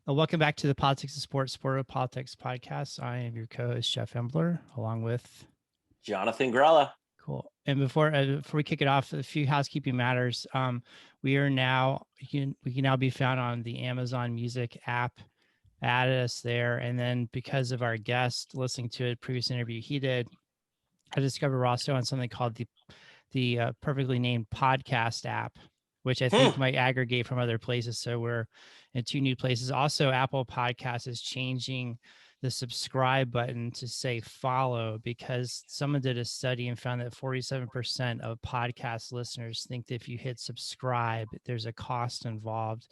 Welcome back to the Politics of Sports, Sport of Politics podcast. I am your co-host, Geoff Embler, along with Jonathan Grella. Cool. And before we kick it off, a few housekeeping matters. We can now be found on the Amazon Music app. Added us there, and then because of our guest listening to a previous interview he did, I discovered we're also on something called the perfectly named podcast app, which I think might aggregate from other places. So we're in 2 new places. Also, Apple Podcasts is changing the subscribe button to say follow, because someone did a study and found that 47% of podcast listeners think that if you hit subscribe, there's a cost involved.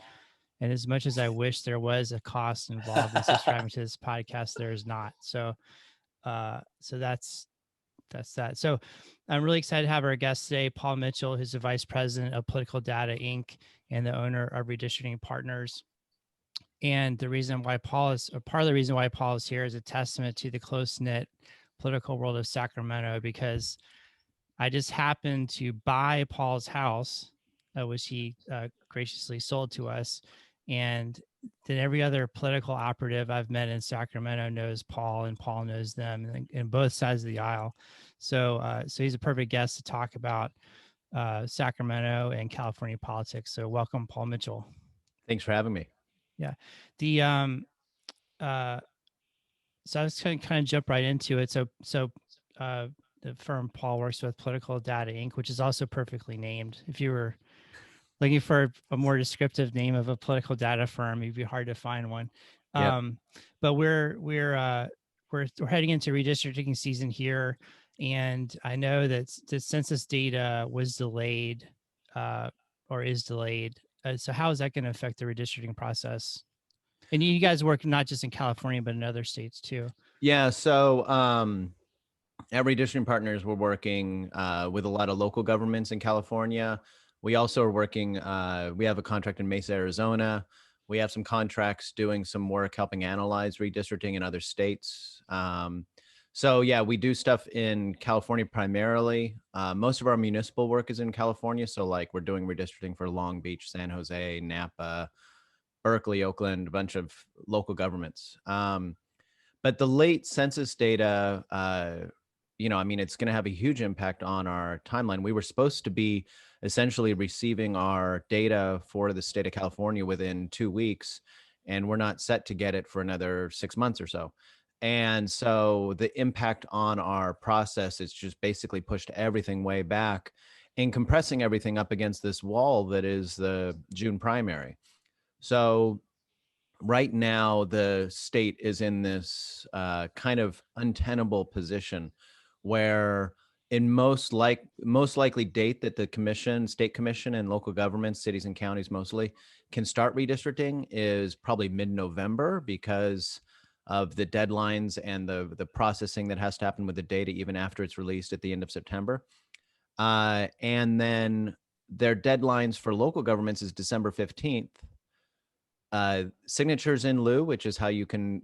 And as much as I wish there was a cost involved in subscribing to this podcast, there is not. So that's that. So I'm really excited to have our guest today, Paul Mitchell, who's the vice president of Political Data Inc. and the owner of Redistricting Partners. And the reason why part of the reason why Paul is here is a testament to the close-knit political world of Sacramento, because I just happened to buy Paul's house, which he graciously sold to us. And then every other political operative I've met in Sacramento knows Paul, and Paul knows them, and both sides of the aisle. So he's a perfect guest to talk about Sacramento and California politics. So welcome, Paul Mitchell. Thanks for having me. Yeah. So I was going to kind of jump right into it. So the firm Paul works with, Political Data Inc., which is also perfectly named. If you were looking for a more descriptive name of a political data firm, it'd be hard to find one. Yep. But we're heading into redistricting season here, and I know that the census data was delayed or is delayed. So how is that going to affect the redistricting process? And you guys work not just in California, but in other states too. Yeah. So at Redistricting Partners, we're working with a lot of local governments in California. We also are working, we have a contract in Mesa, Arizona. We have some contracts doing some work helping analyze redistricting in other states. So yeah, we do stuff in California primarily. Most of our municipal work is in California. So like we're doing redistricting for Long Beach, San Jose, Napa, Berkeley, Oakland, a bunch of local governments. But the late census data, I mean, it's going to have a huge impact on our timeline. We were supposed to be essentially receiving our data for the state of California within 2 weeks, and we're not set to get it for another 6 months or so. And so the impact on our process is just basically pushed everything way back and compressing everything up against this wall that is the June primary. So right now, the state is in this kind of untenable position where in most likely date that the state commission and local governments, cities and counties mostly, can start redistricting is probably mid-November, because of the deadlines and the processing that has to happen with the data even after it's released at the end of September. And then their deadlines for local governments is December 15th. Signatures in lieu, which is how you can,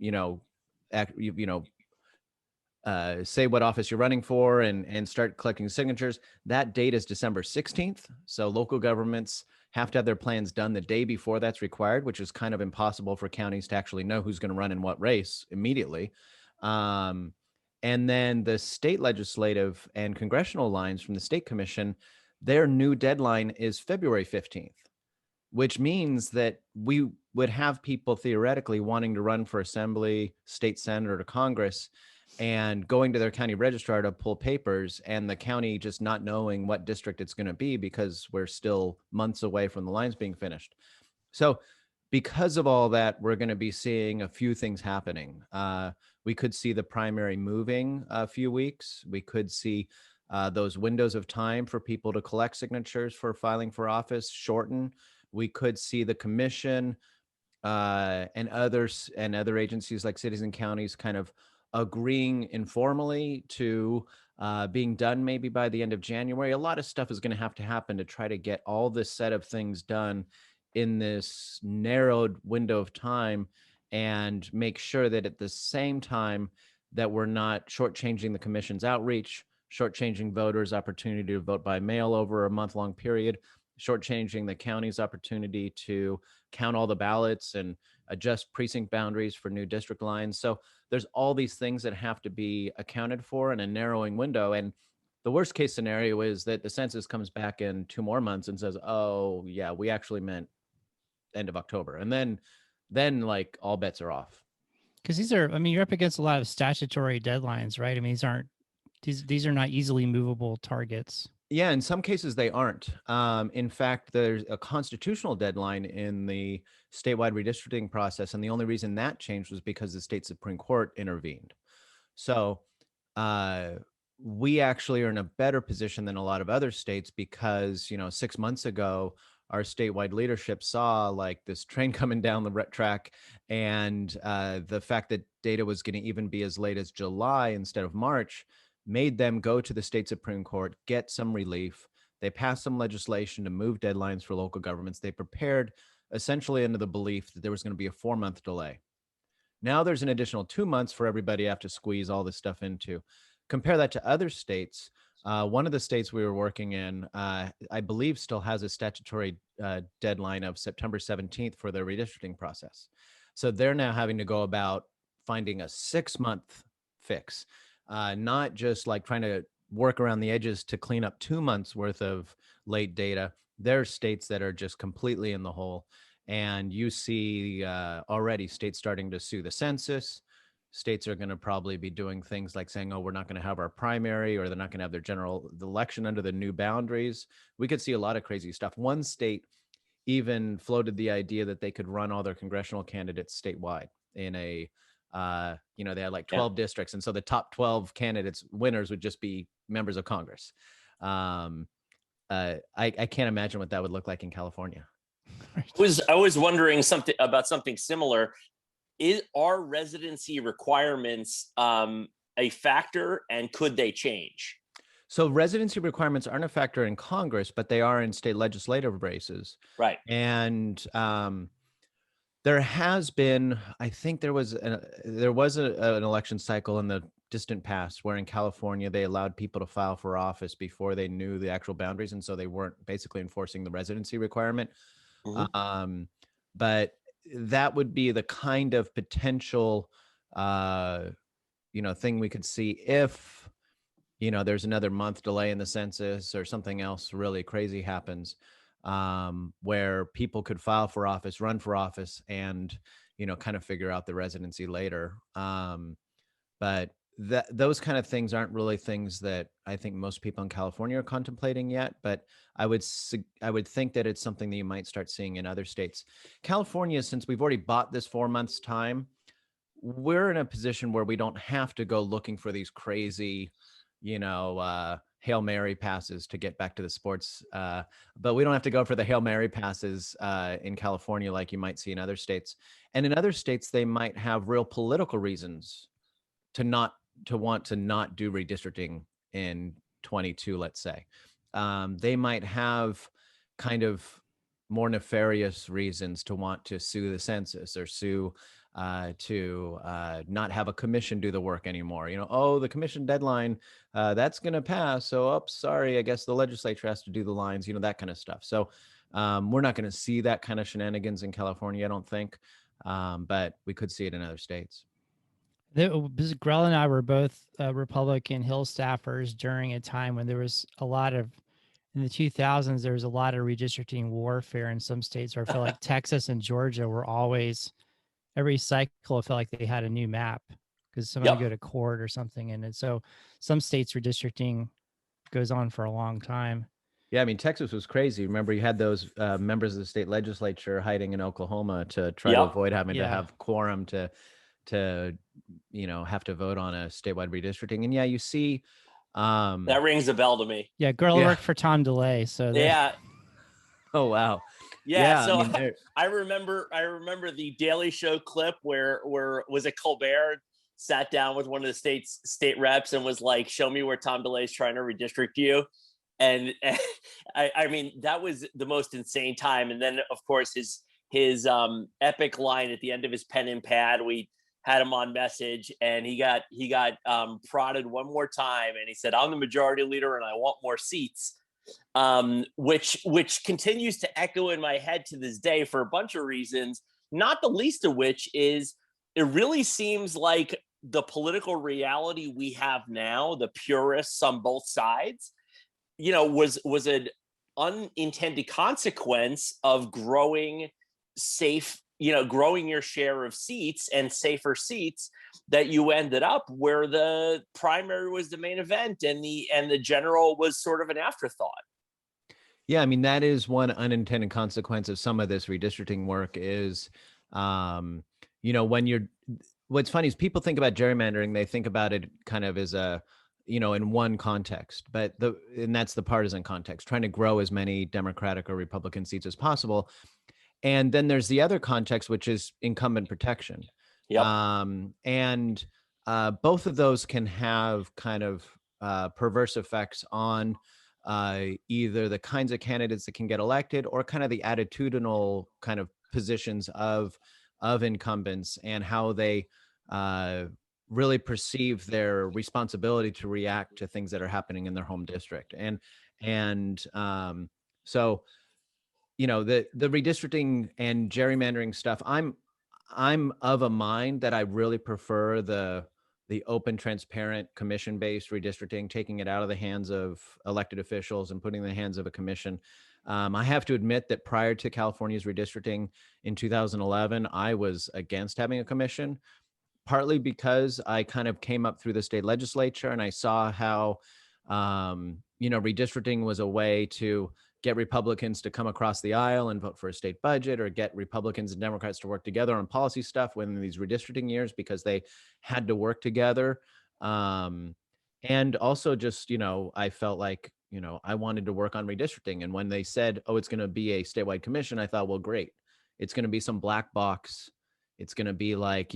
say what office you're running for and start collecting signatures. That date is December 16th. So local governments have to have their plans done the day before that's required, which is kind of impossible for counties to actually know who's going to run in what race immediately. And then the state legislative and congressional lines from the state commission, their new deadline is February 15th, which means that we would have people theoretically wanting to run for assembly, state senate, or to Congress, and going to their county registrar to pull papers, and the county just not knowing what district it's going to be because we're still months away from the lines being finished. So because of all that, we're going to be seeing a few things happening. We could see the primary moving a few weeks. We could see those windows of time for people to collect signatures for filing for office shorten. We could see the commission and other agencies like cities and counties kind of agreeing informally to being done maybe by the end of January. A lot of stuff is going to happen to try to get all this set of things done in this narrowed window of time, and make sure that at the same time that we're not shortchanging the commission's outreach, shortchanging voters' opportunity to vote by mail over a month-long period, shortchanging the county's opportunity to count all the ballots and adjust precinct boundaries for new district lines. So there's all these things that have to be accounted for in a narrowing window. And the worst case scenario is that the census comes back in 2 more months and says, oh yeah, we actually meant end of October. And then like all bets are off. Because these are, I mean, you're up against a lot of statutory deadlines, right? I mean, these are not easily movable targets. Yeah, in some cases they aren't. In fact, there's a constitutional deadline in the statewide redistricting process, and the only reason that changed was because the state Supreme Court intervened. So we actually are in a better position than a lot of other states because, 6 months ago, our statewide leadership saw like this train coming down the track, and the fact that data was going to even be as late as July instead of March made them go to the state Supreme Court, get some relief. They passed some legislation to move deadlines for local governments. They prepared essentially under the belief that there was going to be a 4-month delay. Now there's an additional 2 months for everybody to have to squeeze all this stuff into. Compare that to other states. One of the states we were working in, I believe, still has a statutory deadline of September 17th for their redistricting process. So they're now having to go about finding a 6-month fix, not just like trying to work around the edges to clean up 2 months worth of late data. There are states that are just completely in the hole. And you see already states starting to sue the census. States are going to probably be doing things like saying, oh, we're not going to have our primary, or they're not going to have their general election under the new boundaries. We could see a lot of crazy stuff. One state even floated the idea that they could run all their congressional candidates statewide in a, they had like 12 districts. And so the top 12 candidates, winners, would just be members of Congress. I can't imagine what that would look like in California. I was wondering something similar. Are residency requirements a factor, and could they change? So residency requirements aren't a factor in Congress, but they are in state legislative races. Right. And there has been, I think there was an election cycle in the distant past where in California they allowed people to file for office before they knew the actual boundaries, and so they weren't basically enforcing the residency requirement. Mm-hmm. But that would be the kind of potential, thing we could see if, there's another month delay in the census or something else really crazy happens, where people could file for office, run for office, and, kind of figure out the residency later. But those kind of things aren't really things that I think most people in California are contemplating yet, but I would think that it's something that you might start seeing in other states. California, since we've already bought this 4 months time, we're in a position where we don't have to go looking for these crazy, Hail Mary passes to get back to the sports. But we don't have to go for the Hail Mary passes in California like you might see in other states. And in other states, they might have real political reasons to want to not do redistricting in 22, let's say. They might have kind of more nefarious reasons to want to sue the census or sue to not have a commission do the work anymore. The commission deadline, that's going to pass. So, sorry, I guess the legislature has to do the lines, that kind of stuff. So we're not going to see that kind of shenanigans in California, I don't think. But we could see it in other states. Grell and I were both Republican Hill staffers during a time when there was a lot of, in the 2000s, there was a lot of redistricting warfare in some states where I feel like Texas and Georgia were always, every cycle, it felt like they had a new map because somebody go to court or something. And so some states redistricting goes on for a long time. Yeah, I mean, Texas was crazy. Remember, you had those members of the state legislature hiding in Oklahoma to try to avoid having to have quorum to have to vote on a statewide redistricting. And you see that rings a bell to me. Girl worked for Tom DeLay, so oh wow. So I remember the Daily Show clip where was it Colbert sat down with one of the state reps and was like, show me where Tom DeLay is trying to redistrict you. And I mean, that was the most insane time. And then of course his epic line at the end of his pen and pad, we had him on message, and he got prodded one more time, and he said, I'm the majority leader and I want more seats, which continues to echo in my head to this day for a bunch of reasons. not the least of which is it really seems like the political reality we have now, the purists on both sides, was an unintended consequence of growing growing your share of seats and safer seats, that you ended up where the primary was the main event and the general was sort of an afterthought. Yeah, I mean, that is one unintended consequence of some of this redistricting work is, what's funny is people think about gerrymandering, they think about it kind of as in one context, and that's the partisan context, trying to grow as many Democratic or Republican seats as possible. And then there's the other context, which is incumbent protection. Yep. And both of those can have kind of perverse effects on either the kinds of candidates that can get elected or kind of the attitudinal kind of positions of incumbents and how they really perceive their responsibility to react to things that are happening in their home district. So the redistricting and gerrymandering stuff, I'm of a mind that I really prefer the open, transparent, commission-based redistricting, taking it out of the hands of elected officials and putting it in the hands of a commission. I have to admit that prior to California's redistricting in 2011, I was against having a commission, partly because I kind of came up through the state legislature and I saw how, redistricting was a way to get Republicans to come across the aisle and vote for a state budget, or get Republicans and Democrats to work together on policy stuff within these redistricting years because they had to work together. And also just, I felt like, I wanted to work on redistricting. And when they said, oh, it's going to be a statewide commission, I thought, well, great. It's going to be some black box. It's going to be like,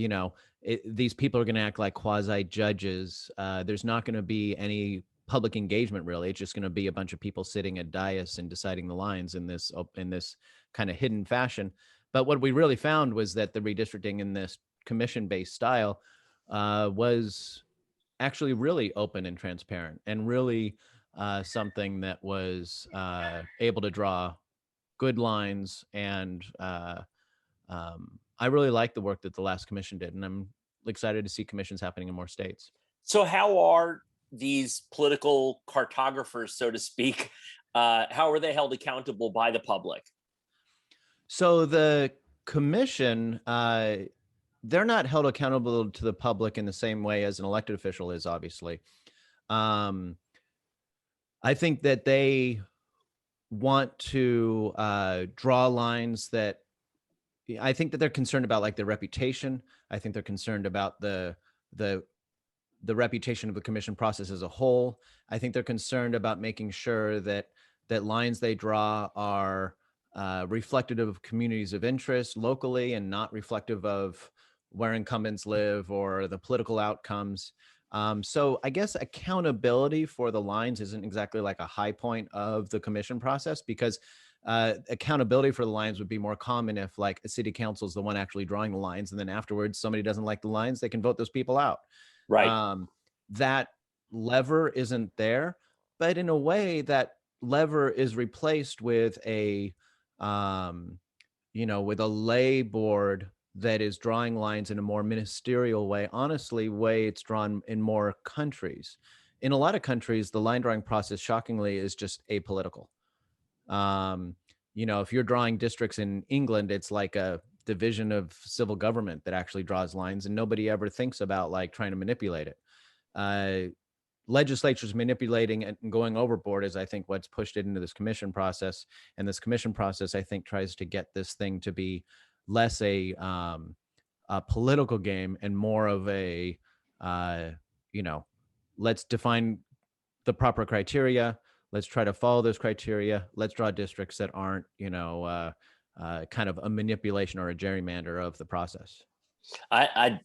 these people are going to act like quasi judges. There's not going to be any public engagement, really. It's just going to be a bunch of people sitting at dais and deciding the lines in this kind of hidden fashion. But what we really found was that the redistricting in this commission-based style was actually really open and transparent, and really something that was able to draw good lines. And I really like the work that the last commission did, and I'm excited to see commissions happening in more states. So how are these political cartographers, so to speak, how are they held accountable by the public? So the commission, they're not held accountable to the public in the same way as an elected official is, obviously. I think that they want to draw lines that, I think that they're concerned about, like, their reputation. I think they're concerned about the reputation of the commission process as a whole. I think they're concerned about making sure that lines they draw are reflective of communities of interest locally and not reflective of where incumbents live or the political outcomes. So I guess accountability for the lines isn't exactly like a high point of the commission process, because accountability for the lines would be more common if, like, a city council is the one actually drawing the lines, and then afterwards somebody doesn't like the lines, they can vote those people out. Right. That lever isn't there, but in a way that lever is replaced with a lay board that is drawing lines in a more ministerial way. Honestly, way it's drawn in more countries. In a lot of countries, the line drawing process, shockingly, is just apolitical. If you're drawing districts in England, it's like a division of civil government that actually draws lines, and nobody ever thinks about, like, trying to manipulate it. Legislatures manipulating and going overboard is, I think, what's pushed it into this commission process. And this commission process, I think, tries to get this thing to be less a political game and more of a, let's define the proper criteria. Let's try to follow those criteria. Let's draw districts that aren't, kind of a manipulation or a gerrymander of the process. I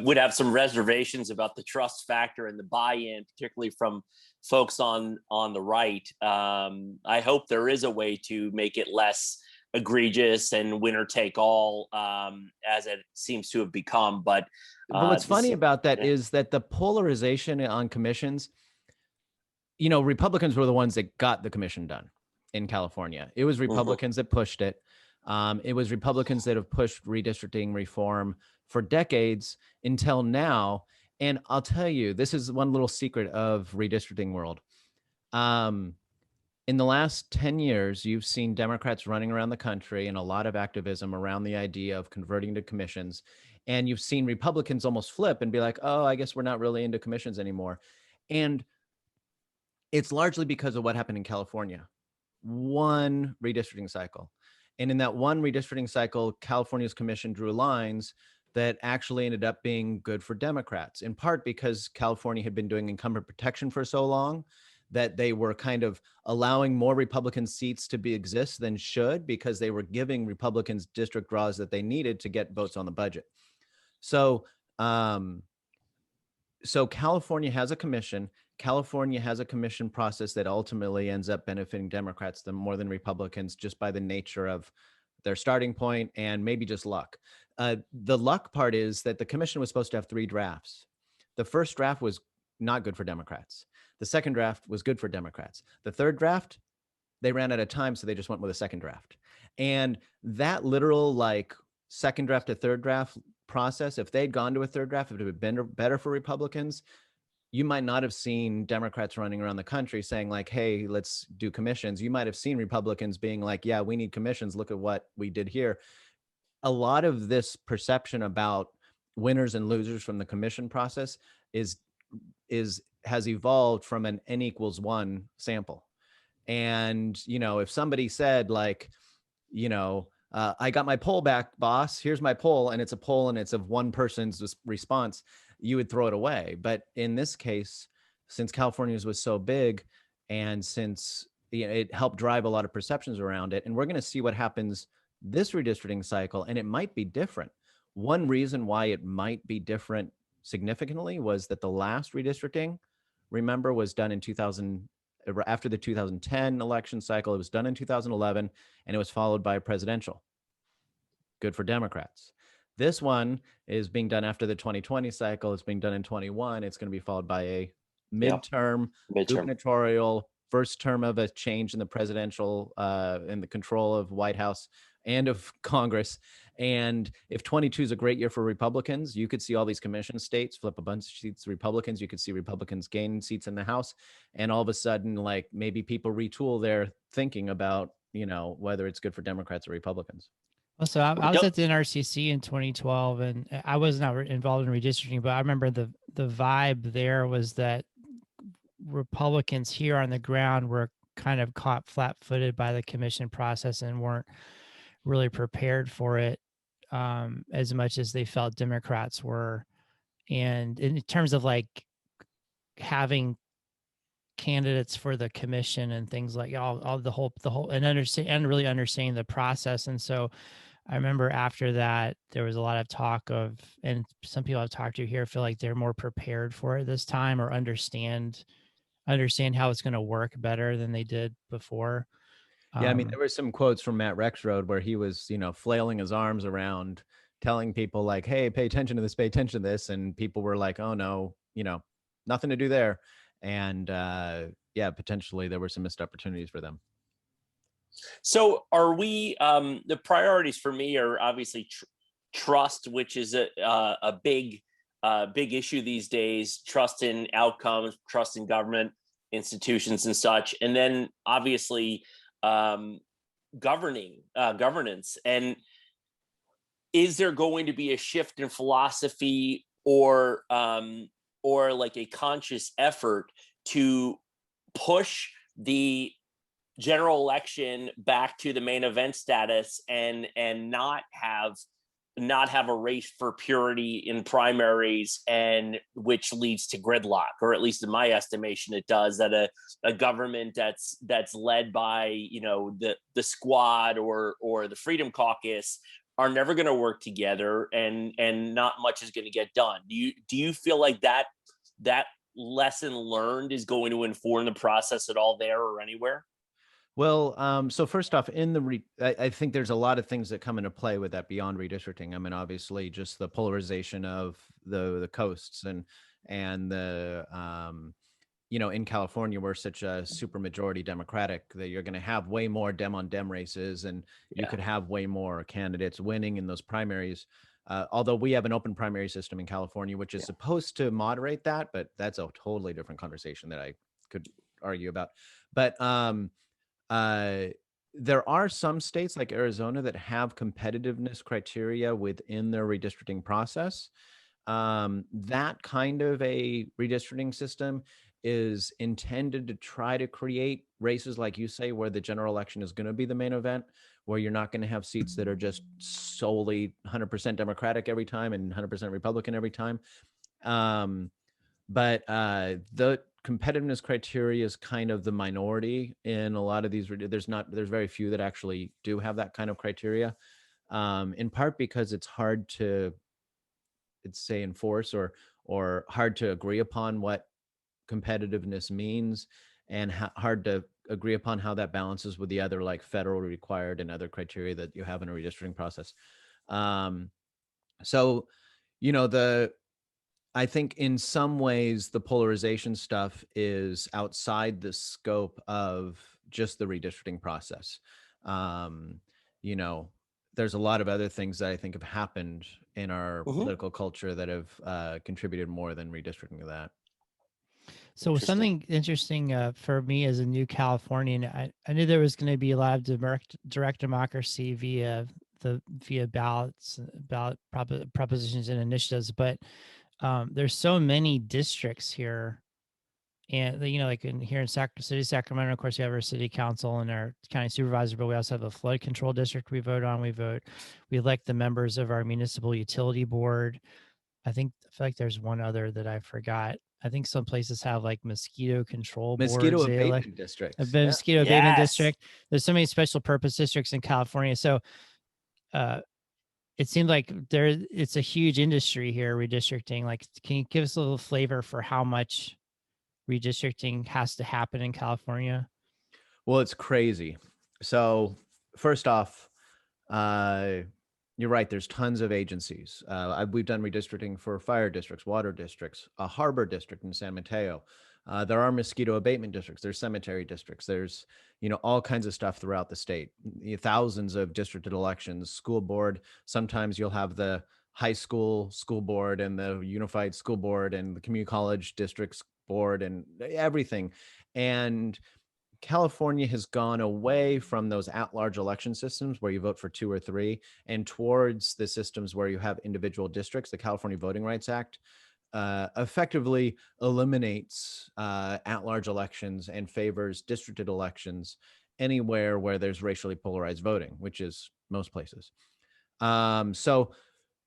would have some reservations about the trust factor and the buy-in, particularly from folks on the right. I hope there is a way to make it less egregious and winner take all, as it seems to have become. But what's funny about that is that the polarization on commissions, Republicans were the ones that got the commission done in California. It was Republicans that pushed it. It was Republicans that have pushed redistricting reform for decades until now. And I'll tell you, this is one little secret of redistricting world. In the last 10 years, you've seen Democrats running around the country and a lot of activism around the idea of converting to commissions. And you've seen Republicans almost flip and be like, oh, I guess we're not really into commissions anymore. And it's largely because of what happened in California. One redistricting cycle. And in that one redistricting cycle, California's commission drew lines that actually ended up being good for Democrats, in part because California had been doing incumbent protection for so long that they were kind of allowing more Republican seats to exist than should, because they were giving Republicans district draws that they needed to get votes on the budget. So, so California has a commission. California has a commission process that ultimately ends up benefiting Democrats more than Republicans, just by the nature of their starting point and maybe just luck. The luck part is that the commission was supposed to have 3 drafts. The first draft was not good for Democrats. The second draft was good for Democrats. The third draft, they ran out of time, so they just went with a second draft. And that literal like second draft to third draft process, if they'd gone to a third draft, it would have been better for Republicans. You might not have seen Democrats running around the country saying like, hey, let's do commissions. You might have seen Republicans being like, yeah, we need commissions. Look at what we did here. A lot of this perception about winners and losers from the commission process has evolved from an N equals 1 sample. And, you know, if somebody said like, you know, I got my poll back, boss, here's my poll, and it's a poll and it's of one person's response, you would throw it away. But in this case, since California's was so big, and since it helped drive a lot of perceptions around it, and we're going to see what happens this redistricting cycle, and it might be different. One reason why it might be different significantly was that the last redistricting, remember, was done in 2000, after the 2010 election cycle. It was done in 2011, and it was followed by a presidential. Good for Democrats. This one is being done after the 2020 cycle. It's being done in 21. It's going to be followed by a midterm. Gubernatorial, first term of a change in the presidential, in the control of White House and of Congress. And if 22 is a great year for Republicans, you could see all these commission states flip a bunch of seats to Republicans. You could see Republicans gain seats in the House. And all of a sudden, like, maybe people retool their thinking about, you know, whether it's good for Democrats or Republicans. Well, so I was at the NRCC in 2012, and I was not involved in redistricting, but I remember the vibe there was that Republicans here on the ground were kind of caught flat-footed by the commission process and weren't really prepared for it as much as they felt Democrats were. And in terms of like having candidates for the commission and things like all the whole and really understanding the process. And so I remember after that, there was a lot of talk of, and some people I've talked to here feel like they're more prepared for it this time, or understand how it's going to work better than they did before. Yeah, I mean, there were some quotes from Matt Rexroad where he was, you know, flailing his arms around, telling people like, hey, pay attention to this, pay attention to this. And people were like, oh no, you know, nothing to do there. And yeah, potentially there were some missed opportunities for them. So are we, the priorities for me are obviously trust, which is a big issue these days, trust in outcomes, trust in government institutions and such. And then obviously governance. And is there going to be a shift in philosophy or like a conscious effort to push the general election back to the main event status and not have a race for purity in primaries, and which leads to gridlock, or at least in my estimation it does, that a government that's led by, you know, the squad or the Freedom Caucus are never going to work together, and not much is going to get done. Do you feel like that lesson learned is going to inform the process at all there or anywhere? Well, so first off, I think there's a lot of things that come into play with that beyond redistricting. I mean, obviously, just the polarization of the coasts and the in California, we're such a super majority Democratic that you're going to have way more Dem on Dem races, and you could have way more candidates winning in those primaries. Although we have an open primary system in California, which is supposed to moderate that, but that's a totally different conversation that I could argue about. But there are some states like Arizona that have competitiveness criteria within their redistricting process. That kind of a redistricting system is intended to try to create races, like you say, where the general election is going to be the main event, where you're not going to have seats that are just solely 100% Democratic every time and 100% Republican every time. But the competitiveness criteria is kind of the minority in a lot of these. There's very few that actually do have that kind of criteria, in part because it's hard to, say, enforce or hard to agree upon what competitiveness means, and hard to agree upon how that balances with the other, like, federal required and other criteria that you have in a redistricting process. So, I think in some ways the polarization stuff is outside the scope of just the redistricting process. There's a lot of other things that I think have happened in our political culture that have contributed more than redistricting to that. So something interesting for me as a new Californian, I knew there was going to be a lot of direct democracy via ballots, ballot propositions and initiatives, but there's so many districts here, and like here in City, Sacramento, of course, we have our city council and our county supervisor, but we also have a flood control district we vote on. We elect the members of our municipal utility board. I feel like there's one other that I forgot. I think some places have like mosquito control boards. Mosquito abatement districts. Mosquito abatement district. There's so many special purpose districts in California. So it seemed like it's a huge industry here, redistricting. Like, can you give us a little flavor for how much redistricting has to happen in California? Well, it's crazy. So first off, you're right. There's tons of agencies. We've done redistricting for fire districts, water districts, a harbor district in San Mateo. There are mosquito abatement districts. There's cemetery districts. There's, all kinds of stuff throughout the state. Thousands of districted elections, school board. Sometimes you'll have the high school board and the unified school board and the community college districts board and everything. And California has gone away from those at-large election systems where you vote for 2 or 3 and towards the systems where you have individual districts. The California Voting Rights Act effectively eliminates at-large elections and favors districted elections anywhere where there's racially polarized voting, which is most places. So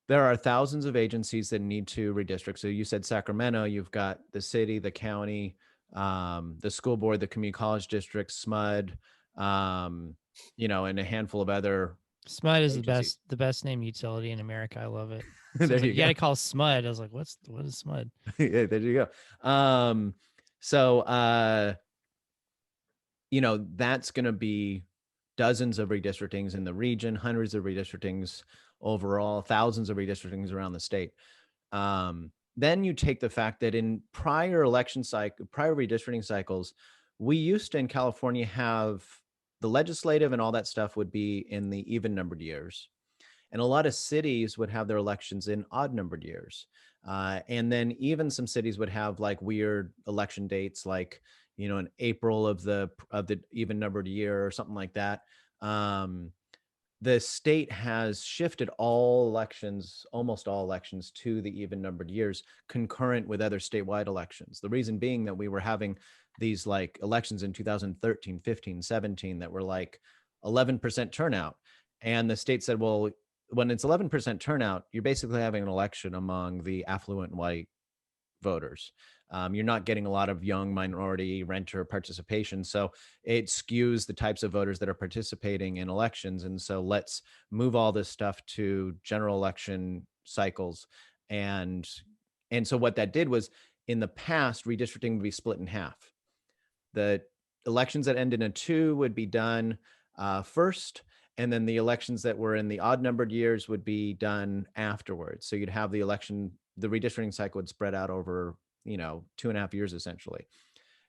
there are thousands of agencies that need to redistrict. So you said Sacramento, you've got the city, the county, the school board, the community college district, SMUD, and a handful of other. SMUD is the best named utility in America. I love it. So there you go. You gotta call SMUD. I was like, what is SMUD? Yeah, there you go. That's going to be dozens of redistrictings in the region, hundreds of redistrictings overall, thousands of redistrictings around the state. Then you take the fact that in prior redistricting cycles, we used to in California have the legislative and all that stuff would be in the even numbered years. And a lot of cities would have their elections in odd numbered years. And then even some cities would have like weird election dates, like, in April of the even numbered year or something like that. The state has shifted almost all elections to the even numbered years concurrent with other statewide elections. The reason being that we were having these like elections in 2013, 15, 17 that were like 11% turnout. And the state said, well, when it's 11% turnout, you're basically having an election among the affluent white voters. You're not getting a lot of young minority renter participation. So it skews the types of voters that are participating in elections. And so let's move all this stuff to general election cycles. And so what that did was, in the past, redistricting would be split in half. The elections that end in a 2 would be done first, and then the elections that were in the odd numbered years would be done afterwards. So you'd have the redistricting cycle would spread out over, 2.5 years essentially.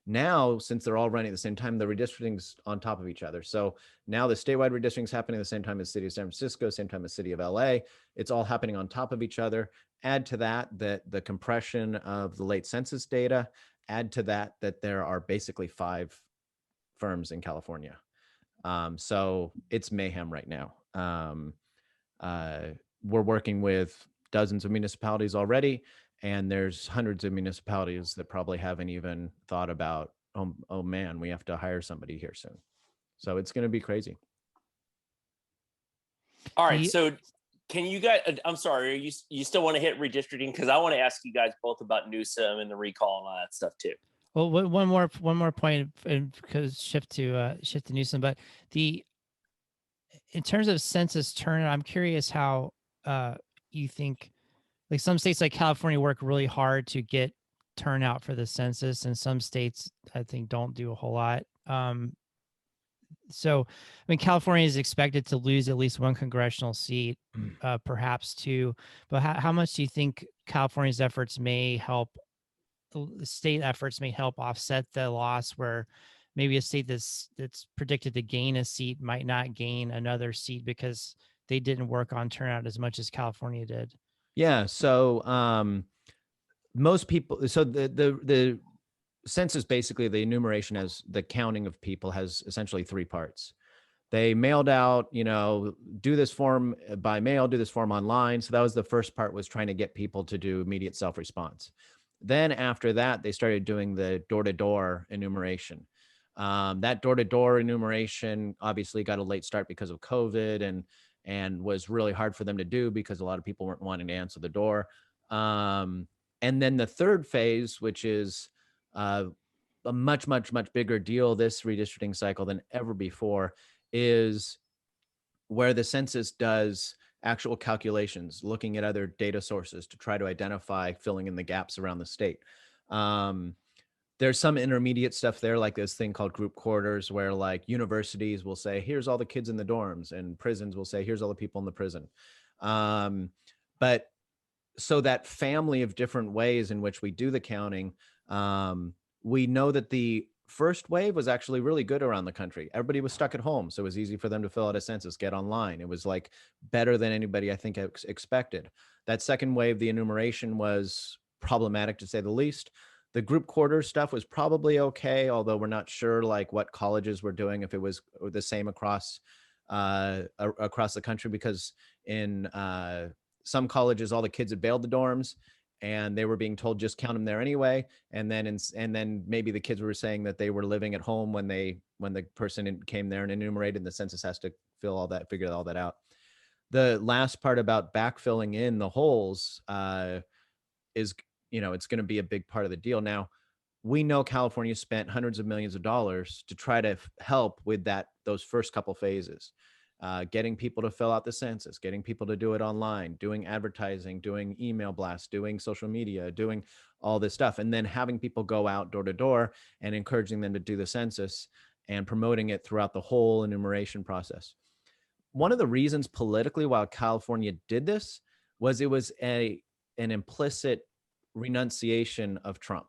Now, since they're all running at the same time, the redistricting's on top of each other. So now the statewide redistricting is happening at the same time as city of San Francisco, same time as city of LA. It's all happening on top of each other. Add to that the compression of the late census data. Add to that there are basically 5 firms in California. So it's mayhem right now. We're working with dozens of municipalities already, and there's hundreds of municipalities that probably haven't even thought about, oh man, we have to hire somebody here soon. So it's going to be crazy. All right. So can you guys, I'm sorry, you still want to hit redistricting? Because I want to ask you guys both about Newsom and the recall and all that stuff too. Well, one more point, because shift to Newsom, but in terms of census turnout, I'm curious how you think, like, some states like California work really hard to get turnout for the census, and some states I think don't do a whole lot. So, I mean, California is expected to lose at least 1 congressional seat, perhaps 2. But how much do you think California's efforts may help? The state efforts may help offset the loss, where maybe a state that's predicted to gain a seat might not gain another seat because they didn't work on turnout as much as California did. Yeah. So most people, so the census, basically the enumeration, as the counting of people, has essentially 3 parts. They mailed out, do this form by mail, do this form online. So that was the first part, was trying to get people to do immediate self-response. Then after that, they started doing the door-to-door enumeration. That door-to-door enumeration obviously got a late start because of COVID, and was really hard for them to do because a lot of people weren't wanting to answer the door. And then the third phase, which is a much, much, much bigger deal this redistricting cycle than ever before, is where the census does actual calculations, looking at other data sources to try to identify filling in the gaps around the state. There's some intermediate stuff there, like this thing called group quarters, where like universities will say, here's all the kids in the dorms, and prisons will say, here's all the people in the prison. But so that family of different ways in which we do the counting, we know that the first wave was actually really good around the country. Everybody was stuck at home, so it was easy for them to fill out a census, get online. It was like better than anybody, I think, expected. That second wave, the enumeration was problematic, to say the least. The group quarters stuff was probably okay, although we're not sure like what colleges were doing, if it was the same across the country, because in some colleges, all the kids had bailed the dorms, and they were being told just count them there anyway. And then maybe the kids were saying that they were living at home when the person came there and enumerated, and the census has to figure all that out. The last part about backfilling in the holes is, it's going to be a big part of the deal. Now, we know California spent hundreds of millions of dollars to try to help with those first couple phases. Getting people to fill out the census, getting people to do it online, doing advertising, doing email blasts, doing social media, doing all this stuff, and then having people go out door to door and encouraging them to do the census and promoting it throughout the whole enumeration process. One of the reasons politically why California did this was it was an implicit renunciation of Trump.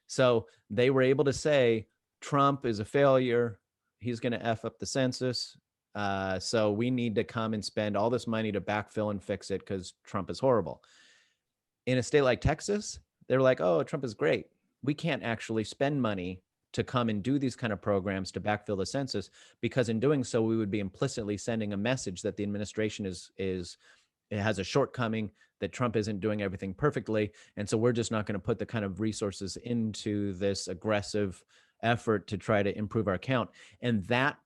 So they were able to say, Trump is a failure. He's going to F up the census. So we need to come and spend all this money to backfill and fix it because Trump is horrible. In a state like Texas, they're like, oh, Trump is great. We can't actually spend money to come and do these kind of programs to backfill the census, because in doing so, we would be implicitly sending a message that the administration it has a shortcoming, that Trump isn't doing everything perfectly. And so we're just not going to put the kind of resources into this aggressive effort to try to improve our count. And that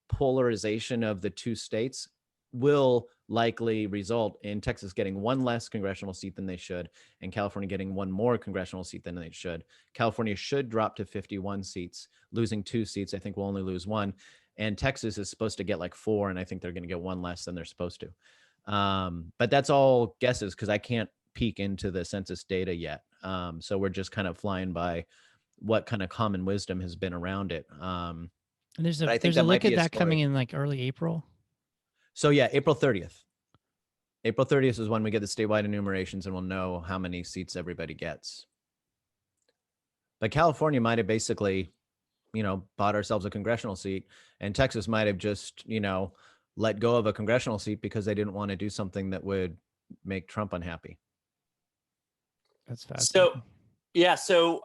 polarization of the 2 states will likely result in Texas getting 1 less congressional seat than they should, and California getting 1 more congressional seat than they should. California should drop to 51 seats, losing 2 seats. I think we'll only lose 1. And Texas is supposed to get like 4, and I think they're going to get 1 less than they're supposed to. But that's all guesses, because I can't peek into the census data yet. So we're just kind of flying by what kind of common wisdom has been around it. And there's a look at that coming in like early April. So yeah, April 30th. April 30th is when we get the statewide enumerations, and we'll know how many seats everybody gets. But California might have basically, bought ourselves a congressional seat, and Texas might have just, let go of a congressional seat because they didn't want to do something that would make Trump unhappy. That's fascinating. So, yeah. So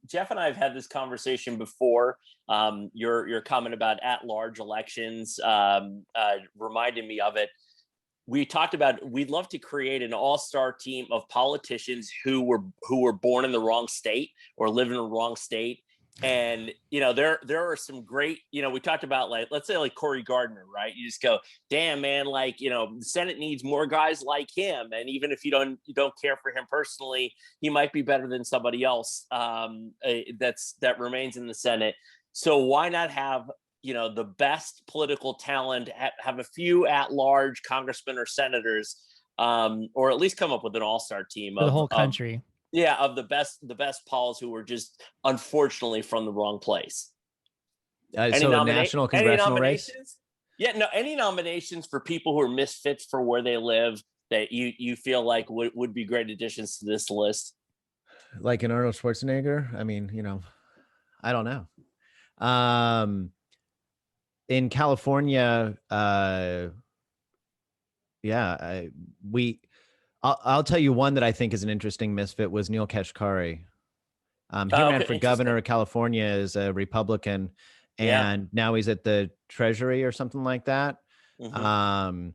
Geoff and I have had this conversation before. Your comment about at-large elections reminded me of it. We talked about we'd love to create an all-star team of politicians who were born in the wrong state or live in the wrong state. And there are some great, we talked about, like, let's say like Cory Gardner, right? You just go, damn, man, like, the Senate needs more guys like him. And even if you don't care for him personally, he might be better than somebody else that remains in the Senate. So why not have the best political talent, have a few at-large congressmen or senators, or at least come up with an all-star team For the whole country. Of the best Pauls who were just unfortunately from the wrong place. So a national congressional race? Yeah, no, any nominations for people who are misfits for where they live that you feel like would be great additions to this list? Like an Arnold Schwarzenegger? I mean, I don't know. In California, I'll tell you one that I think is an interesting misfit was Neil Kashkari. He ran for governor of California as a Republican, and now he's at the Treasury or something like that. Mm-hmm.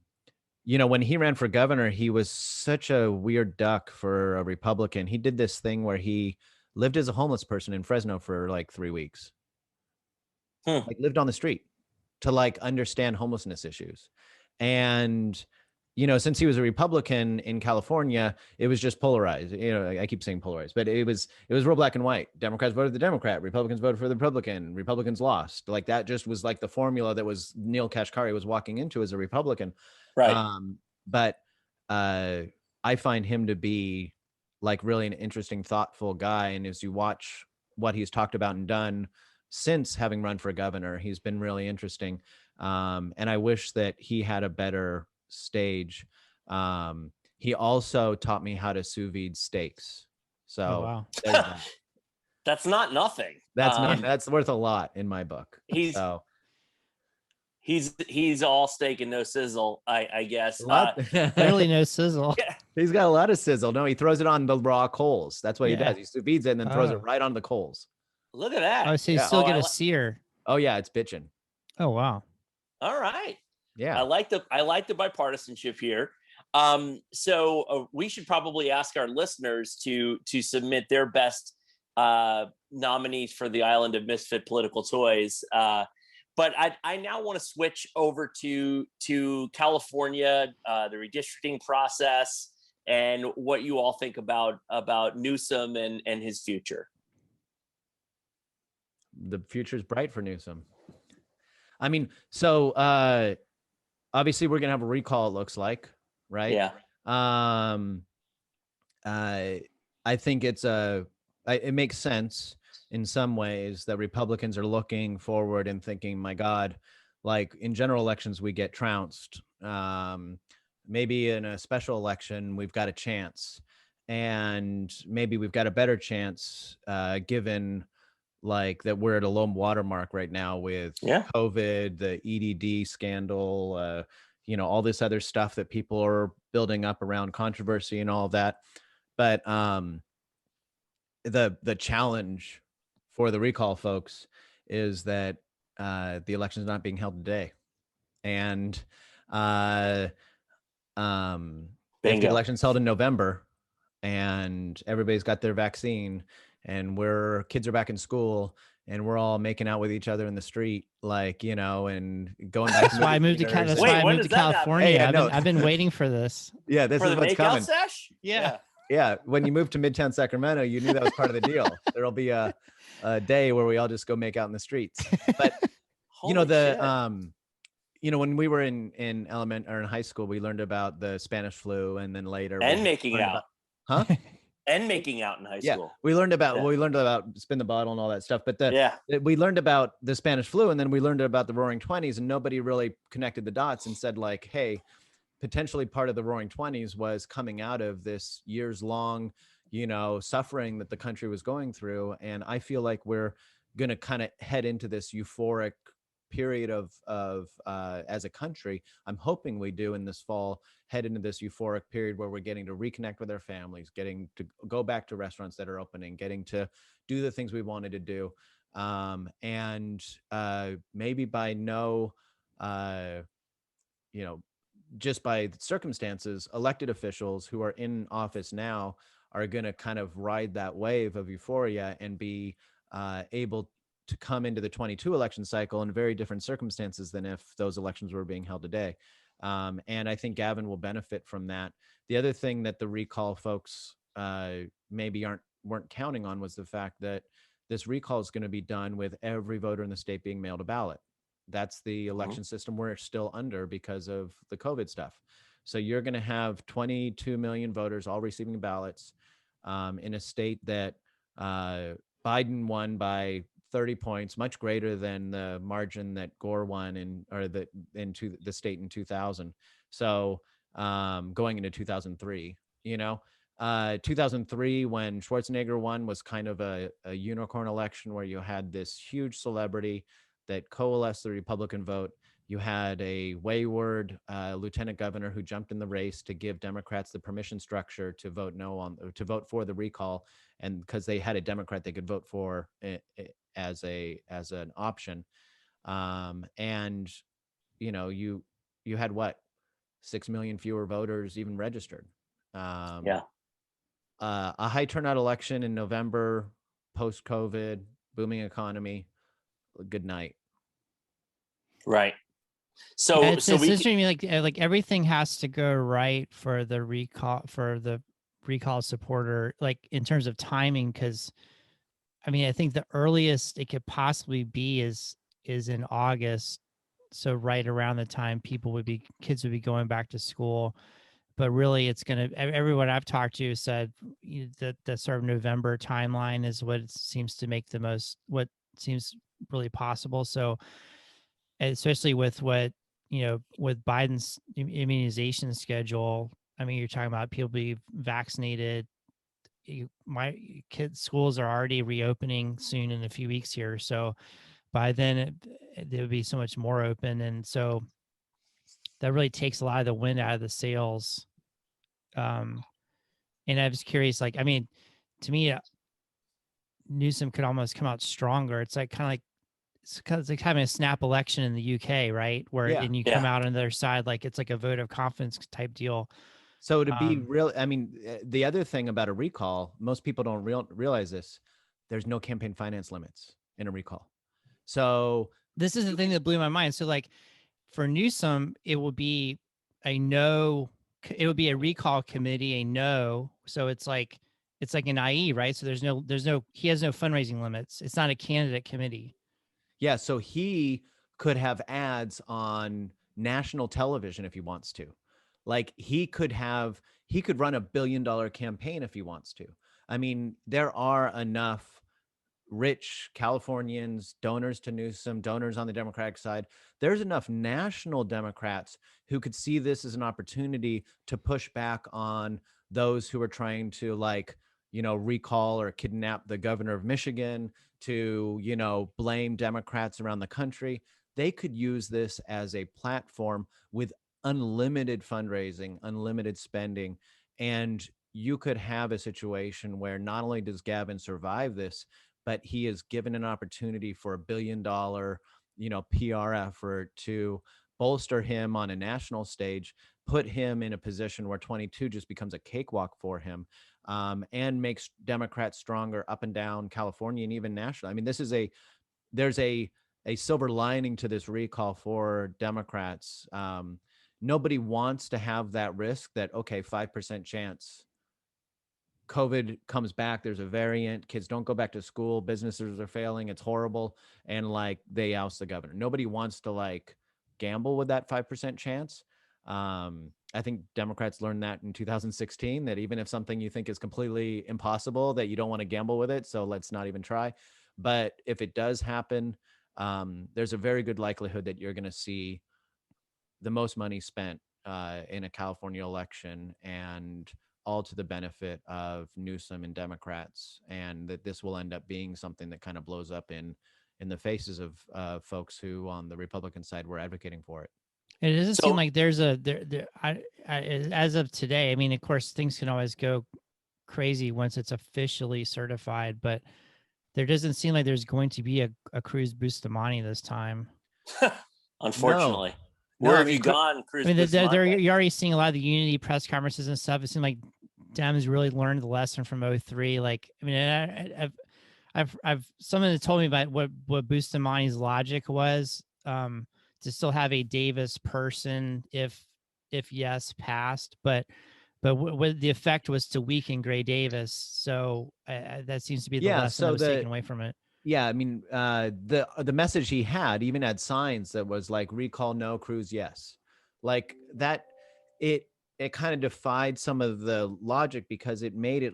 When he ran for governor, he was such a weird duck for a Republican. He did this thing where he lived as a homeless person in Fresno for like 3 weeks. Like lived on the street to like understand homelessness issues. And since he was a Republican in California, it was just polarized. I keep saying polarized, but it was real black and white. Democrats voted for the Democrat, Republicans voted for the Republican, Republicans lost. Like that just was like the formula that was Neil Kashkari was walking into as a Republican. Right. But I find him to be like really an interesting, thoughtful guy. And as you watch what he's talked about and done since having run for governor, he's been really interesting. And I wish that he had a better stage. He also taught me how to sous vide steaks. So wow. That's not nothing. That's worth a lot in my book. He's all steak and no sizzle, I guess. Literally no sizzle. Yeah. He's got a lot of sizzle. No, he throws it on the raw coals. That's what he does. He sous vides it and then throws it right on the coals. Look at that. Oh, so you still get a sear. Oh yeah, it's bitchin'. Oh wow. All right. Yeah. I like the bipartisanship here. So we should probably ask our listeners to submit their best nominees for the Island of Misfit Political Toys. But I now want to switch over to California, the redistricting process, and what you all think about Newsom and his future. The future's bright for Newsom. I mean, so obviously we're gonna have a recall, it looks like, right? Yeah. I think it makes sense in some ways that Republicans are looking forward and thinking, my God, like in general elections, we get trounced. Maybe in a special election, we've got a chance, and maybe we've got a better chance given like that we're at a low watermark right now with COVID, the EDD scandal, all this other stuff that people are building up around controversy and all of that. But the challenge for the recall folks is that the election is not being held today. And if the election's held in November and everybody's got their vaccine and kids are back in school and we're all making out with each other in the street, like, and going back. That's why I moved to California. Hey, I've been waiting for this. Yeah, this is what's coming. Sesh? Yeah. Yeah, when you move to Midtown Sacramento, you knew that was part of the deal. There'll be a day where we all just go make out in the streets. But when we were in element or in high school, we learned about the Spanish flu, and then later making out. And making out in high school. We learned about spin the bottle and all that stuff. But we learned about the Spanish flu, and then we learned about the Roaring '20s, and nobody really connected the dots and said like, hey, potentially part of the Roaring '20s was coming out of this years-long, suffering that the country was going through. And I feel like we're going to kind of head into this euphoric period of as a country. I'm hoping we do in this fall head into this euphoric period where we're getting to reconnect with our families, getting to go back to restaurants that are opening, getting to do the things we wanted to do. And maybe by just by circumstances, elected officials who are in office now are going to kind of ride that wave of euphoria and be able to come into the 22 election cycle in very different circumstances than if those elections were being held today. And I think Gavin will benefit from that. The other thing that the recall folks maybe weren't counting on was the fact that this recall is going to be done with every voter in the state being mailed a ballot. That's the election system we're still under because of the COVID stuff. So you're going to have 22 million voters all receiving ballots in a state that Biden won by 30 points, much greater than the margin that Gore won into the state in 2000. So going into 2003, 2003 when Schwarzenegger won was kind of a unicorn election where you had this huge celebrity that coalesced the Republican vote. You had a wayward lieutenant governor who jumped in the race to give Democrats the permission structure to vote for the recall, and because they had a Democrat they could vote for as an option. And you had what, 6 million fewer voters even registered. A high turnout election in November, post-COVID, booming economy. Good night. Right. So, yeah, it's interesting. Like everything has to go right for the recall supporter, like in terms of timing. Because, I mean, I think the earliest it could possibly be is in August. So right around the time kids would be going back to school. But really, it's going to, everyone I've talked to said that the sort of November timeline is what seems really possible. So, especially with with Biden's immunization schedule, I mean, you're talking about people be vaccinated. My kids' schools are already reopening soon in a few weeks here. So by then it would be so much more open. And so that really takes a lot of the wind out of the sails. And I was curious, like, I mean, to me, Newsom could almost come out stronger. It's like kind of like, it's like having a snap election in the UK, right? Where and you come out on the other side, like it's like a vote of confidence type deal. So to be real, I mean, the other thing about a recall, most people don't realize this. There's no campaign finance limits in a recall. So this is the thing that blew my mind. So like for Newsom, it will be a recall committee, a no. So it's like an IE, right? So he has no fundraising limits. It's not a candidate committee. Yeah, so he could have ads on national television if he wants to. Like he could run $1 billion campaign if he wants to. I mean, there are enough rich Californians, donors to Newsom, donors on the Democratic side. There's enough national Democrats who could see this as an opportunity to push back on those who are trying to recall or kidnap the governor of Michigan, to, blame Democrats around the country. They could use this as a platform with unlimited fundraising, unlimited spending. And you could have a situation where not only does Gavin survive this, but he is given an opportunity for $1 billion, PR effort to bolster him on a national stage, put him in a position where 22 just becomes a cakewalk for him, and makes Democrats stronger up and down California and even national. I mean, there's a silver lining to this recall for Democrats. Nobody wants to have that risk that, okay, 5% chance COVID comes back, there's a variant, kids don't go back to school, businesses are failing, it's horrible, and they oust the governor. Nobody wants to gamble with that 5% chance. I think Democrats learned that in 2016, that even if something you think is completely impossible, that you don't want to gamble with it, so let's not even try. But if it does happen, there's a very good likelihood that you're going to see the most money spent in a California election, and all to the benefit of Newsom and Democrats, and that this will end up being something that kind of blows up in the faces of folks who on the Republican side were advocating for it. It doesn't So- seem like there's a there. As of today, I mean, of course, things can always go crazy once it's officially certified, but there doesn't seem like there's going to be a Cruz Bustamante this time. Unfortunately. No, Where I have mean, you gone, Cruz I mean, Bustamante? you're already seeing a lot of the unity press conferences and stuff. It seems like Dems really learned the lesson from '03. Like, I mean, I've someone that told me about what Bustamante's logic was, to still have a Davis person if yes passed, but what the effect was to weaken Gray Davis. So that seems to be the lesson that was taken away from it. Yeah, I mean, the message he had even had signs that was like recall no, Cruz yes, like that. It kind of defied some of the logic because it made it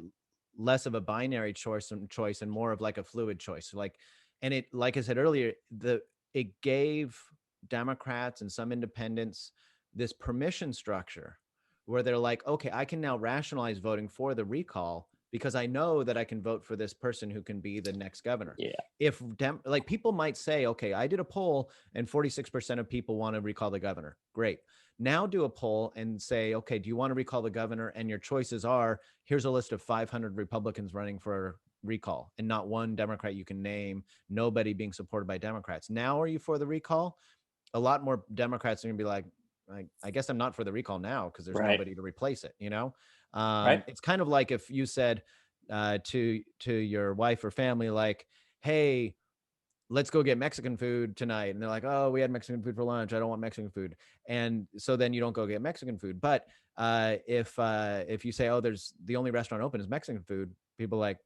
less of a binary choice and more of like a fluid choice. Like, and it, like I said earlier, it gave Democrats and some independents this permission structure where they're like, okay, I can now rationalize voting for the recall because I know that I can vote for this person who can be the next governor. Yeah. If like people might say, okay, I did a poll and 46% of people want to recall the governor. Great. Now do a poll and say, okay, do you want to recall the governor? And your choices are, here's a list of 500 Republicans running for recall and not one Democrat you can name, nobody being supported by Democrats. Now, are you for the recall? A lot more Democrats are going to be like, I guess I'm not for the recall now because there's Right. nobody to replace it. You know, Right. it's kind of like if you said to your wife or family, like, "Hey, let's go get Mexican food tonight," and they're like, "Oh, we had Mexican food for lunch. I don't want Mexican food," and so then you don't go get Mexican food. But if you say, "Oh, there's the only restaurant open is Mexican food," people are like,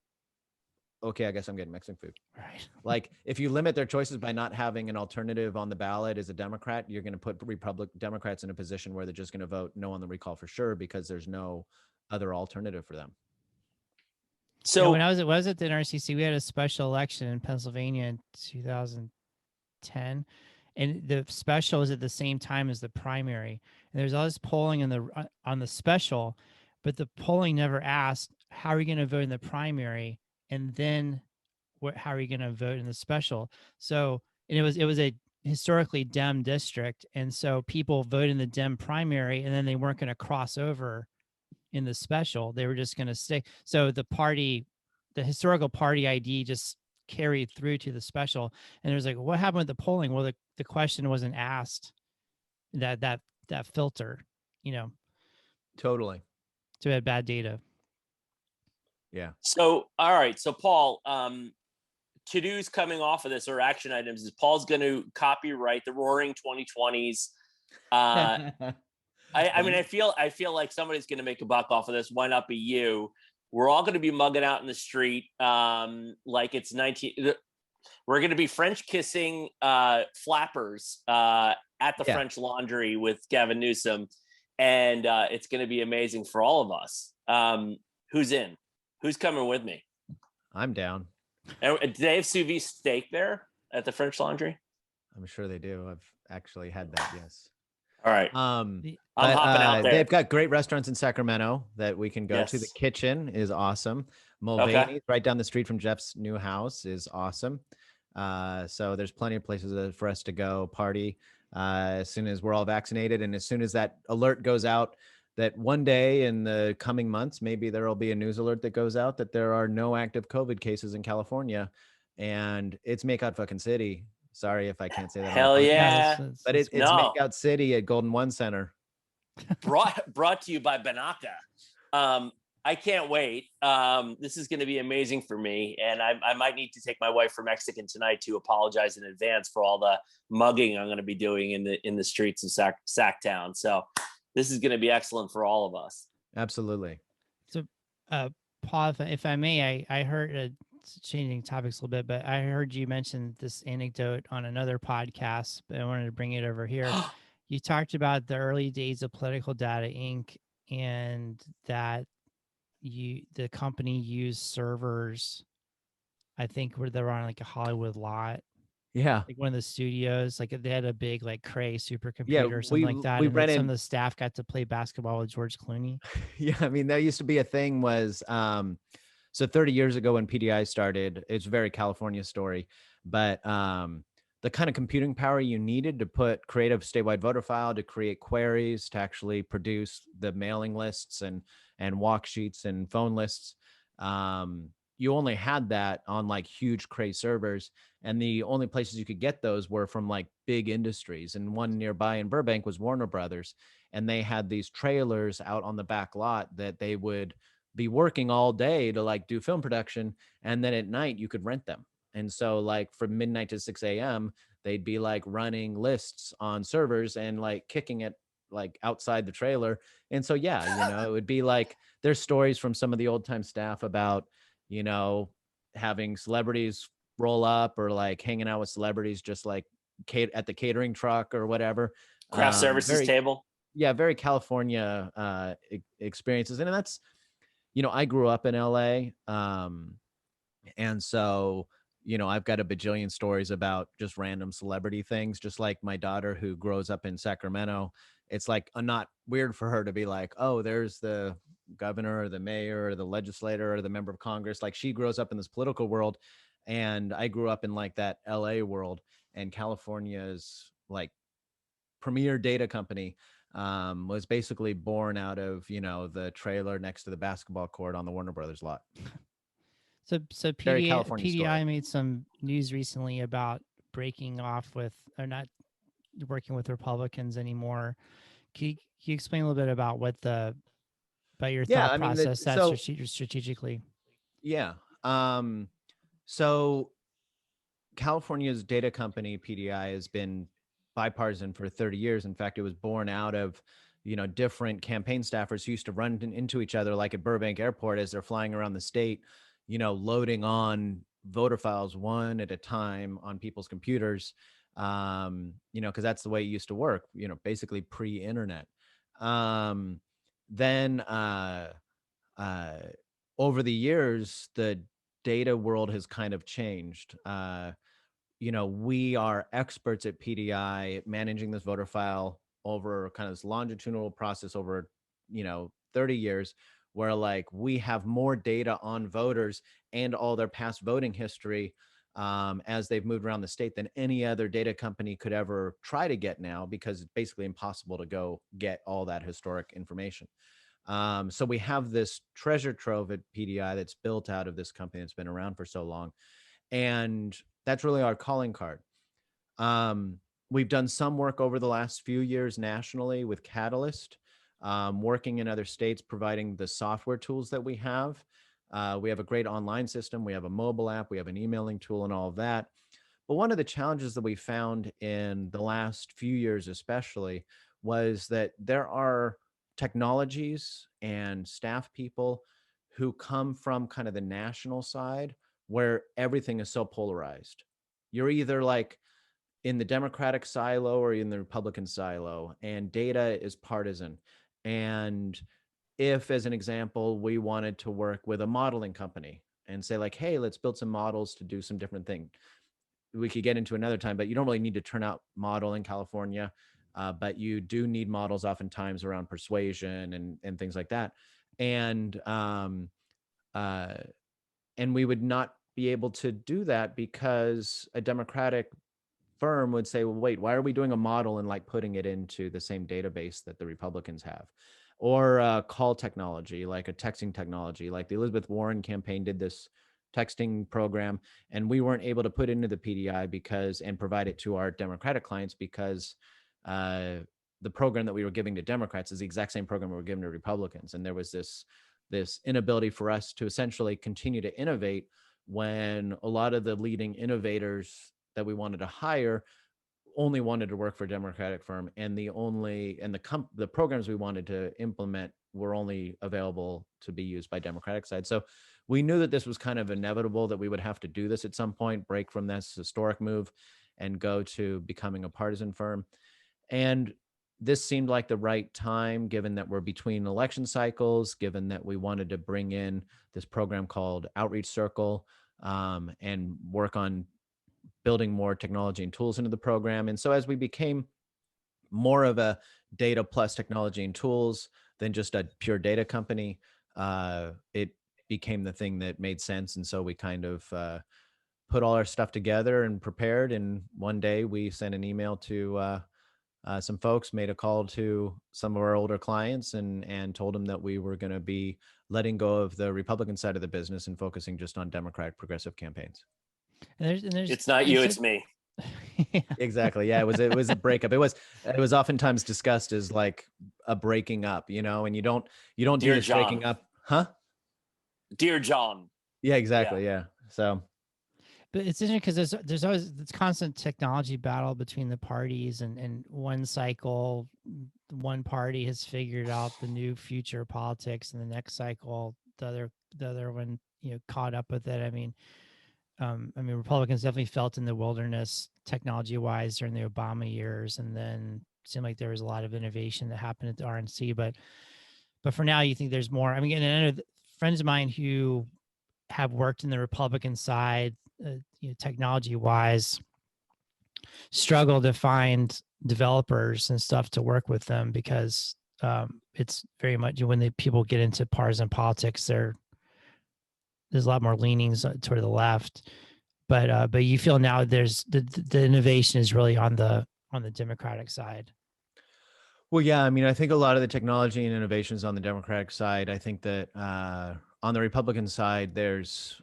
okay, I guess I'm getting Mexican food. Right. Like if you limit their choices by not having an alternative on the ballot as a Democrat, you're going to put Democrats in a position where they're just going to vote no on the recall for sure because there's no other alternative for them. So So when I was at the NRCC, we had a special election in Pennsylvania in 2010, and the special was at the same time as the primary. And there's all this polling on the special, but the polling never asked how are you going to vote in the primary, and then how are you going to vote in the special. So and it was a historically Dem district, and so people voted in the Dem primary, and then they weren't going to cross over in the special. They were just going to stay. So the historical party ID just carried through to the special. And it was like, what happened with the polling? Well, the question wasn't asked, that filter, Totally. so we had bad data. Yeah. So, all right. So, Paul, to-dos coming off of this or action items is Paul's going to copyright the Roaring 2020s. I mean, I feel like somebody's going to make a buck off of this. Why not be you? We're all going to be mugging out in the street like it's 19. We're going to be French kissing flappers at the French Laundry with Gavin Newsom, and it's going to be amazing for all of us. Who's in? Who's coming with me? I'm down. And do they have sous vide steak there at the French Laundry? I'm sure they do. I've actually had that. Yes. All right. I'm hopping out there. They've got great restaurants in Sacramento that we can go to. The kitchen is awesome. Mulvaney's right down the street from Jeff's new house is awesome. So there's plenty of places for us to go party as soon as we're all vaccinated. And as soon as that alert goes out that one day in the coming months, maybe there will be a news alert that goes out that there are no active COVID cases in California, and it's Makeout fucking city. Sorry if I can't say that. Hell yeah. But it's Makeout City at Golden One Center. Brought to you by Banaka. I can't wait. This is going to be amazing for me. And I might need to take my wife for Mexican tonight to apologize in advance for all the mugging I'm going to be doing in the streets of Sacktown. So this is going to be excellent for all of us. Absolutely. So, Paul, if I may, I heard, changing topics a little bit, but I heard you mention this anecdote on another podcast, but I wanted to bring it over here. You talked about the early days of Political Data Inc. and that the company used servers, I think, where they were on like a Hollywood lot, Yeah. like one of the studios. Like they had a big like Cray Yeah. supercomputer or something like that, We and then some of rented. the staff got to play basketball with George Clooney. Yeah. I mean, there used to be a thing was, so 30 years ago when PDI started, it's a very California story, but the kind of computing power you needed to create a statewide voter file, to create queries, to actually produce the mailing lists and walk sheets and phone lists, you only had that on like huge Cray servers, and the only places you could get those were from like big industries. And one nearby in Burbank was Warner Brothers, and they had these trailers out on the back lot that they would be working all day to like do film production, and then at night you could rent them. And so like from midnight to 6 a.m. they'd be like running lists on servers and like kicking it like outside the trailer. And so yeah, it would be like there's stories from some of the old time staff about having celebrities roll up or like hanging out with celebrities just like at the catering truck or whatever. Craft services Very, table. yeah, very California experiences. And that's, I grew up in LA. And so, I've got a bajillion stories about just random celebrity things, just like my daughter who grows up in Sacramento. It's like not weird for her to be like, oh, there's the governor or the mayor or the legislator or the member of Congress. Like she grows up in this political world. And I grew up in like that LA world, and California's like premier data company was basically born out of, the trailer next to the basketball court on the Warner Brothers lot. So Very California PDI story. made some news recently about breaking off with, or not working with Republicans anymore. Can you explain a little bit about about your Yeah, thought I mean, process that strategically? Yeah. So California's data company, PDI, has been bipartisan for 30 years. In fact, it was born out of, different campaign staffers who used to run into each other, like at Burbank Airport, as they're flying around the state, loading on voter files one at a time on people's computers, because that's the way it used to work, basically pre-internet. Then over the years, the data world has kind of changed. We are experts at PDI at managing this voter file over kind of this longitudinal process over, 30 years, where like we have more data on voters and all their past voting history as they've moved around the state than any other data company could ever try to get now, because it's basically impossible to go get all that historic information. So we have this treasure trove at PDI that's built out of this company that's been around for so long. And that's really our calling card. We've done some work over the last few years nationally with Catalyst, working in other states, providing the software tools that we have. We have a great online system. We have a mobile app. We have an emailing tool and all of that. But one of the challenges that we found in the last few years, especially, was that there are technologies and staff people who come from kind of the national side where everything is so polarized. You're either like in the Democratic silo or in the Republican silo, and data is partisan. And if, as an example, we wanted to work with a modeling company and say like, hey, let's build some models to do some different things, we could get into another time, but you don't really need to turn out model in California. But you do need models oftentimes around persuasion and things like that. And we would not be able to do that because a Democratic firm would say, well, wait, why are we doing a model and like putting it into the same database that the Republicans have? Or call technology, like a texting technology, like the Elizabeth Warren campaign did this texting program, and we weren't able to put it into the PDI and provide it to our Democratic clients because the program that we were giving to Democrats is the exact same program we were giving to Republicans. And there was this inability for us to essentially continue to innovate when a lot of the leading innovators that we wanted to hire only wanted to work for a Democratic firm, and the programs we wanted to implement were only available to be used by Democratic side. So we knew that this was kind of inevitable, that we would have to do this at some point, break from this historic move and go to becoming a partisan firm. And this seemed like the right time, given that we're between election cycles, given that we wanted to bring in this program called Outreach Circle and work on building more technology and tools into the program. And so as we became more of a data plus technology and tools than just a pure data company, it became the thing that made sense. And so we kind of put all our stuff together and prepared. And one day we sent an email to some folks, made a call to some of our older clients, and told them that we were going to be letting go of the Republican side of the business and focusing just on Democratic progressive campaigns. And there's It's not you, it's me. Yeah. Exactly. Yeah, it was a breakup. It was oftentimes discussed as like a breaking up, and you don't do Dear this breaking John. up, huh? Dear John. Yeah, exactly. Yeah. So But it's interesting because there's always this constant technology battle between the parties, and one cycle, one party has figured out the new future of politics, and the next cycle, the other one, caught up with it. I mean, Republicans definitely felt in the wilderness technology wise during the Obama years, and then it seemed like there was a lot of innovation that happened at the RNC. But for now, you think there's more. I mean, and I know friends of mine who have worked in the Republican side, technology wise, struggle to find developers and stuff to work with them because it's very much when people get into partisan politics, there's a lot more leanings toward the left. But you feel now there's the innovation is really on the Democratic side. well, yeah, I mean, I think a lot of the technology and innovations on the Democratic side. I think that on the Republican side, there's,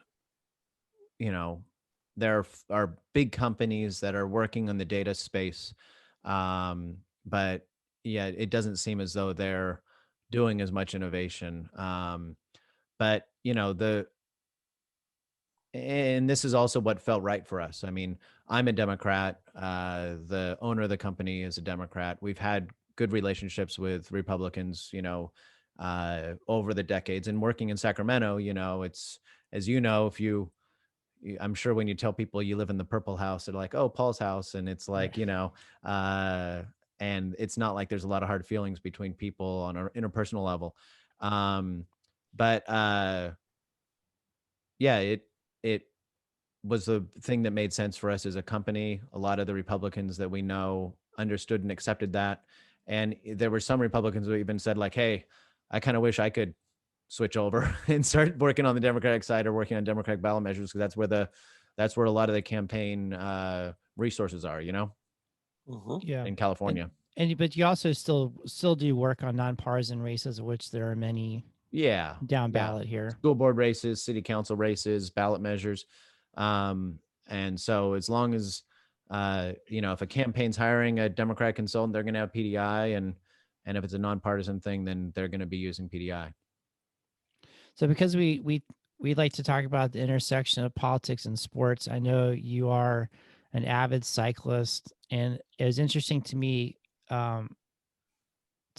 there are big companies that are working on the data space, but yeah, it doesn't seem as though they're doing as much innovation. But and this is also what felt right for us. I mean, I'm a Democrat. The owner of the company is a Democrat. We've had good relationships with Republicans, over the decades. And working in Sacramento, it's, as if I'm sure when you tell people you live in the Purple House, they're like, "Oh, Paul's house," and it's like, and it's not like there's a lot of hard feelings between people on an interpersonal level. But yeah, it was the thing that made sense for us as a company. A lot of the Republicans that we know understood and accepted that. And there were some Republicans who even said like, "Hey, I kind of wish I could switch over and start working on the Democratic side or working on Democratic ballot measures, because that's where a lot of the campaign resources are, Yeah. in California. But you also still do work on nonpartisan races, of which there are many Yeah. down ballot here. School board races, city council races, ballot measures. And so as long as, if a campaign's hiring a Democratic consultant, they're going to have PDI, and if it's a nonpartisan thing, then they're going to be using PDI. So because we like to talk about the intersection of politics and sports, I know you are an avid cyclist, and it was interesting to me to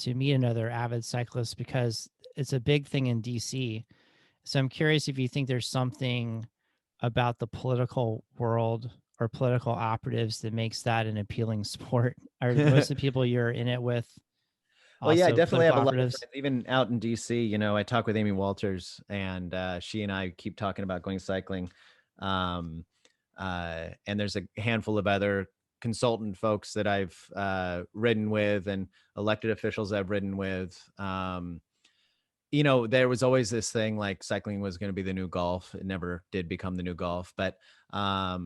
meet another avid cyclist because it's a big thing in DC. So I'm curious if you think there's something about the political world or political operatives that makes that an appealing sport. Are most of the people you're in it with? Well, yeah, I definitely have a lot of operatives? friends, even out in DC. I talk with Amy Walters, and she and I keep talking about going cycling. And there's a handful of other consultant folks that I've ridden with, and elected officials I've ridden with. There was always this thing like cycling was going to be the new golf. It never did become the new golf, but yeah,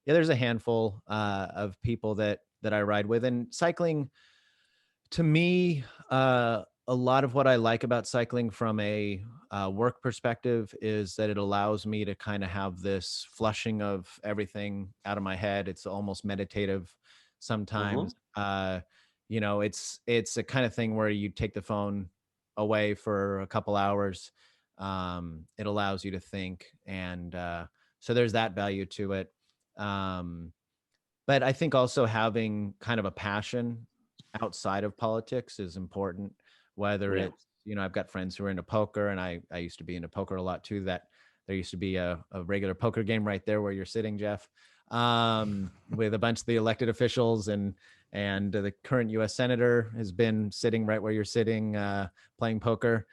there's a handful of people that I ride with, and cycling, to me, a lot of what I like about cycling from a work perspective is that it allows me to kind of have this flushing of everything out of my head. It's almost meditative sometimes. It's a kind of thing where you take the phone away for a couple hours. It allows you to think, and so there's that value to it. But I think also having kind of a passion outside of politics is important, whether it's, I've got friends who are into poker, and I used to be into poker a lot too. That there used to be a regular poker game right there where you're sitting, Geoff, with a bunch of the elected officials, and the current U.S. senator has been sitting right where you're sitting, playing poker,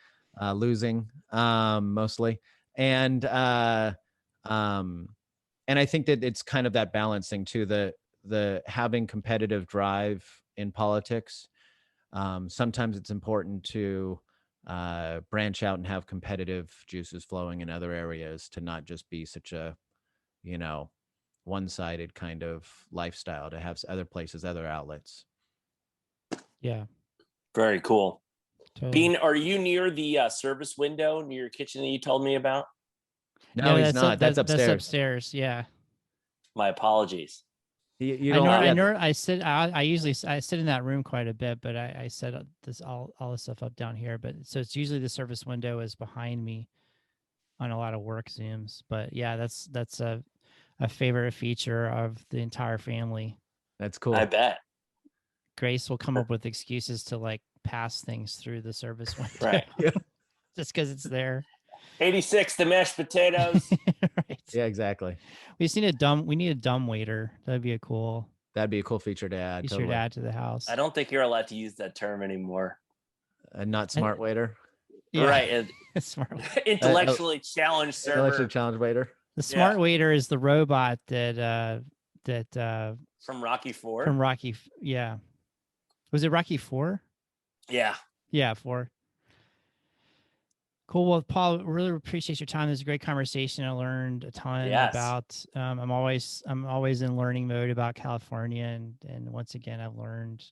losing mostly. And And I think that it's kind of that balancing too, the having competitive drive in politics. Sometimes it's important to branch out and have competitive juices flowing in other areas, to not just be such a, one-sided kind of lifestyle, to have other places, other outlets. Yeah. Very cool. Totally. Bean, are you near the service window near your kitchen that you told me about? No, he's not. That's upstairs. That's upstairs. Yeah. My apologies. You don't. I sit in that room quite a bit, but I set all the stuff up down here. But so it's usually the service window is behind me on a lot of work Zooms. But yeah, that's a favorite feature of the entire family. That's cool. I bet. Grace will come up with excuses to like pass things through the service window. Right. Just because it's there. 86, the mashed potatoes. Right. Yeah, exactly. We need a dumb waiter. That'd be a cool feature to add. feature to add to the house. I don't think you're allowed to use that term anymore. A not smart waiter. Yeah. Right. Smart. Intellectually challenged server. Intellectually challenged waiter. The smart waiter is the robot that from Rocky IV. From Rocky, yeah. Was it Rocky IV? Yeah. Yeah, 4. Cool. Well, Paul, really appreciate your time. This is a great conversation. I learned a ton about. I'm always in learning mode about California, and once again, I've learned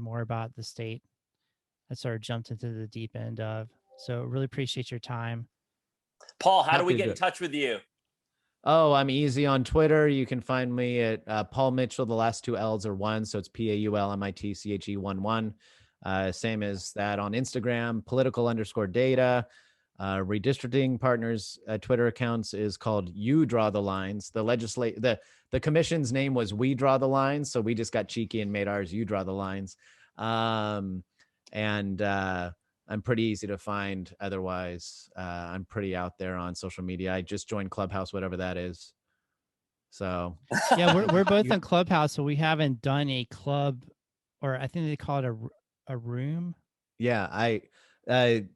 more about the state. I sort of jumped into the deep end of. So really appreciate your time. Paul, how do we get in touch with you? Oh, I'm easy on Twitter. You can find me at Paul Mitchell. The last 2 L's are 1, so it's PAULMITCHE11. Same as that on Instagram, political_data. Redistricting Partners Twitter accounts is called You Draw the Lines. The commission's name was We Draw the Lines, so we just got cheeky and made ours You Draw the Lines. I'm pretty easy to find. Otherwise, I'm pretty out there on social media. I just joined Clubhouse, whatever that is. So yeah, we're both on Clubhouse, so we haven't done a club, or I think they call it a room. Yeah,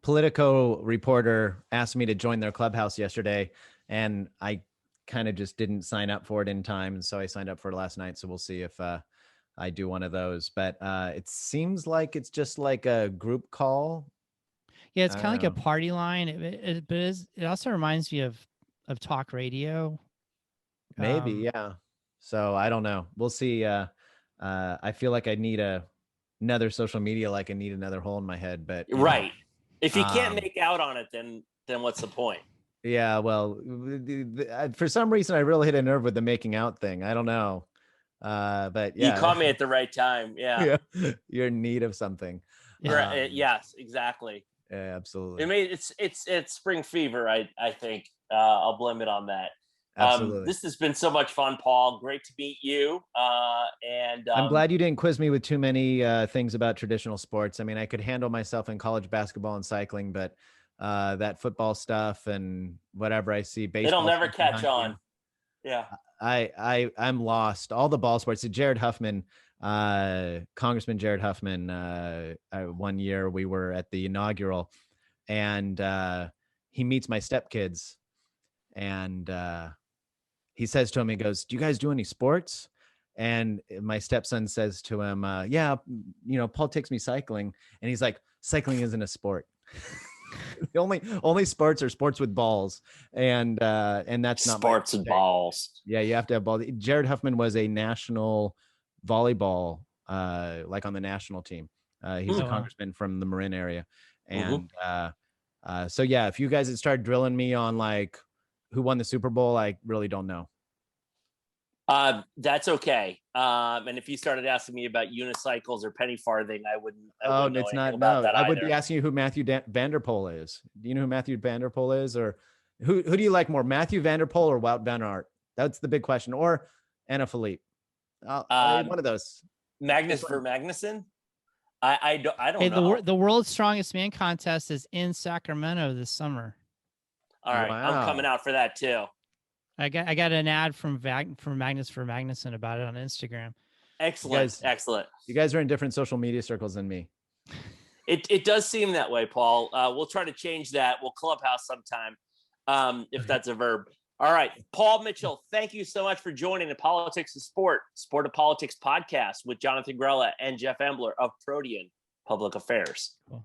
Politico reporter asked me to join their Clubhouse yesterday, and I kind of just didn't sign up for it in time, and so I signed up for it last night. So we'll see if I do one of those. But it seems like it's just like a group call. Yeah, it's kind of like a party line. But it also reminds me of talk radio. Maybe, yeah. So I don't know. We'll see. I feel like I need another social media, like I need another hole in my head. But right, if you can't make out on it, then what's the point? Yeah, well, for some reason I really hit a nerve with the making out thing. I don't know. But yeah, you caught me at the right time. Yeah. You're in need of something. Yes, exactly. Yeah, absolutely. I mean, it's spring fever. I think I'll blame it on that. Absolutely. This has been so much fun, Paul. Great to meet you. And I'm glad you didn't quiz me with too many things about traditional sports. I mean, I could handle myself in college basketball and cycling, but that football stuff and whatever I see, baseball, it'll never catch on. Yeah. I'm lost. All the ball sports. Jared Huffman, Congressman Jared Huffman, one year we were at the inaugural, and he meets my stepkids, and he says to him, he goes, "Do you guys do any sports?" And my stepson says to him, "Yeah, Paul takes me cycling," and he's like, "Cycling isn't a sport." The only sports are sports with balls, and that's not sports with balls. Yeah, you have to have balls. Jared Huffman was a national volleyball, like on the national team. He's a congressman from the Marin area, and so yeah, if you guys had started drilling me on like who won the Super Bowl, I really don't know. That's okay. And if you started asking me about unicycles or penny farthing, I wouldn't know anything about that I would either. be asking you who Matthew Vanderpool is. Do you know who Matthew Vanderpool is, or who do you like more, Matthew Vanderpool or Wout Van Aert? That's the big question. Or Anna Philippe. One of those. Magnus for Magnuson. I don't know. The world's strongest man contest is in Sacramento this summer. All right, wow. I'm coming out for that too. I got an ad from Magnus for Magnuson about it on Instagram. Excellent. Excellent. You guys are in different social media circles than me. It does seem that way, Paul. We'll try to change that. We'll Clubhouse sometime, if that's a verb. All right, Paul Mitchell, thank you so much for joining the Politics of Sport of Politics podcast with Jonathan Grella and Jeff Embler of Protean Public Affairs. Cool.